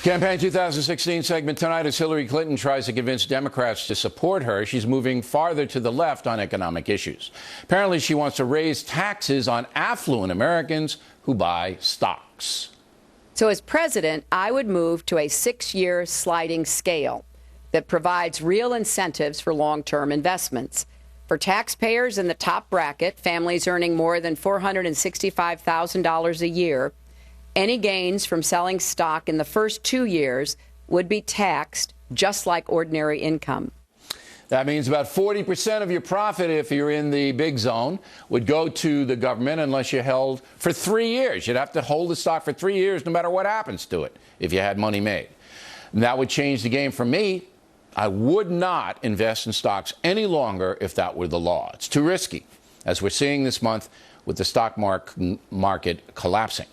Campaign 2016 segment tonight as Hillary Clinton tries to convince Democrats to support her. She's moving farther to the left on economic issues. Apparently, she wants to raise taxes on affluent Americans who buy stocks. So as president, I would move to a 6-year sliding scale that provides real incentives for long-term investments. For taxpayers in the top bracket, families earning more than $465,000 a year, any gains from selling stock in the first 2 years would be taxed just like ordinary income. That means about 40% of your profit, if you're in the big zone, would go to the government unless you held for 3 years. You'd have to hold the stock for 3 years no matter what happens to it if you had money made. And that would change the game for me. I would not invest in stocks any longer if that were the law. It's too risky, as we're seeing this month with the stock market collapsing.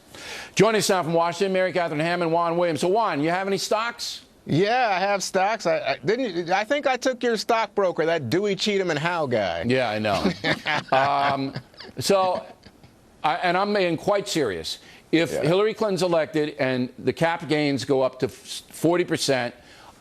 Joining us now from Washington, Mary Catherine Ham and Juan Williams. So, Juan, you have any stocks? Yeah, I have stocks. I think I took your stockbroker, that Dewey, Cheatham, and Howe guy. Yeah, I know. And I'm being quite serious. If Hillary Clinton's elected and the cap gains go up to 40%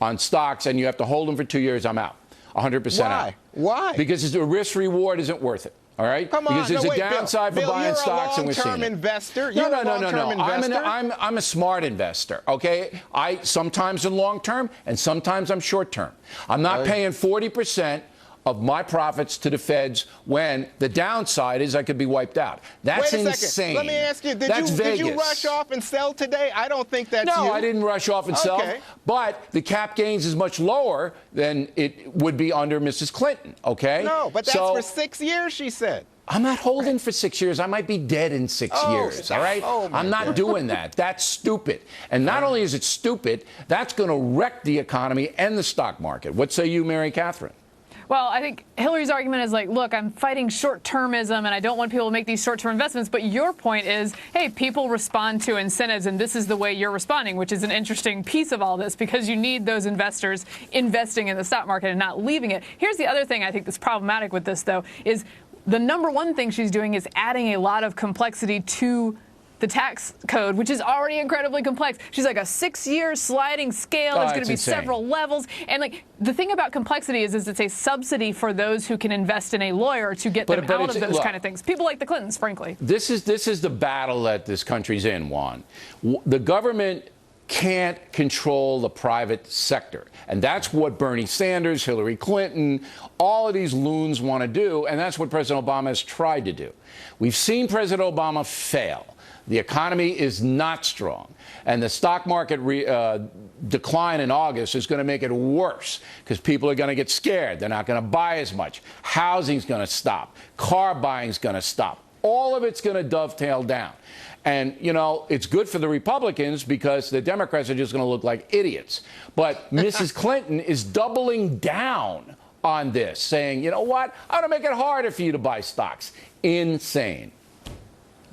on stocks and you have to hold them for 2 years, I'm out. 100% out. Why? Because the risk-reward isn't worth it. All right? Come on. Because there's a downside for buying stocks, and we're seeing it. Investor. No. I'm a smart investor, okay? I sometimes in long term, and sometimes I'm short term. I'm not paying 40% of my profits to the feds when the downside is I could be wiped out. That's insane. Let me ask you, did you rush off and sell today? I don't think that's you. No, I didn't rush off and sell. But the cap gains is much lower than it would be under Mrs. Clinton, okay? No, but that's for 6 years, she said. I'm not holding for 6 years. I might be dead in 6 years, all right? I'm not doing that. That's stupid. And not only is it stupid, that's going to wreck the economy and the stock market. What say you, Mary Catherine? Well, I think Hillary's argument is like, look, I'm fighting short-termism and I don't want people to make these short-term investments. But your point is, hey, people respond to incentives and this is the way you're responding, which is an interesting piece of all this because you need those investors investing in the stock market and not leaving it. Here's the other thing I think that's problematic with this, though, is the number one thing she's doing is adding a lot of complexity to the tax code, which is already incredibly complex. She's like a 6-year sliding scale. There's going to be several levels. And like the thing about complexity is it's a subsidy for those who can invest in a lawyer to get them out of those kind of things. People like the Clintons, frankly. This is the battle that this country's in, Juan. The government can't control the private sector. And that's what Bernie Sanders, Hillary Clinton, all of these loons want to do. And that's what President Obama has tried to do. We've seen President Obama fail. The economy is not strong. And the stock market decline in August is going to make it worse because people are going to get scared. They're not going to buy as much. Housing's going to stop. Car buying's going to stop. All of it's going to dovetail down. And, you know, it's good for the Republicans because the Democrats are just going to look like idiots. But Mrs. Clinton is doubling down on this, saying, you know what, I'm going to make it harder for you to buy stocks. Insane.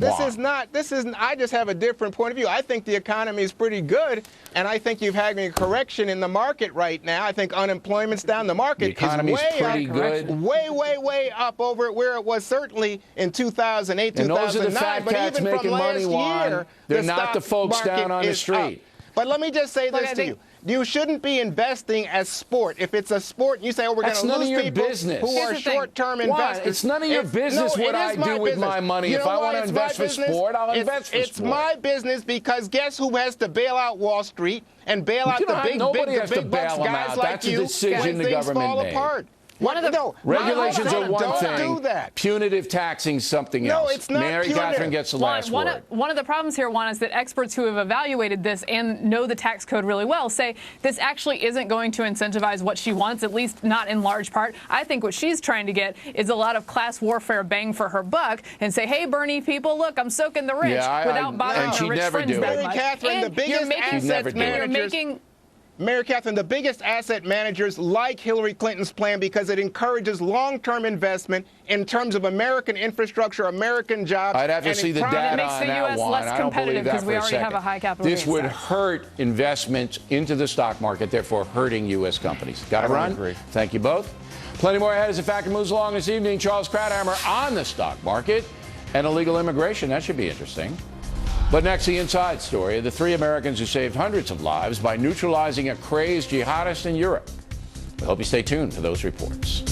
I just have a different point of view. I think the economy is pretty good, and I think you've had a correction in the market right now. I think unemployment's down. The market is way up, way up over where it was certainly in 2008, 2009. And those are the fat cats making money, Juan. They're not the folks down on the street. But let me just say this to you. You shouldn't be investing as sport. If it's a sport, you say, oh, we're going to lose people who are short-term investors. It's none of your business what I do with my money. If I want to invest for sport, I'll invest for sport. It's my business because guess who has to bail out Wall Street and bail out the big bucks guys like you when things fall apart? Regulations are one thing. Punitive taxing something else. No, it's not Mary Catherine gets the last word. One of the problems here, Juan, is that experts who have evaluated this and know the tax code really well say this actually isn't going to incentivize what she wants, at least not in large part. I think what she's trying to get is a lot of class warfare bang for her buck and say, hey, Bernie people, look, I'm soaking the rich without bothering her rich friends that much. Mary Catherine, the biggest asset managers. Mary Catherine, the biggest asset managers like Hillary Clinton's plan because it encourages long-term investment in terms of American infrastructure, American jobs. I'd have to see the data on that one. Less competitive because we already have a high capital gains tax. This would hurt investments into the stock market, therefore hurting U.S. companies. Got to run? Agree. Thank you both. Plenty more ahead as the factor moves along this evening. Charles Krauthammer on the stock market and illegal immigration. That should be interesting. But next, the inside story of the 3 Americans who saved hundreds of lives by neutralizing a crazed jihadist in Europe. We hope you stay tuned for those reports.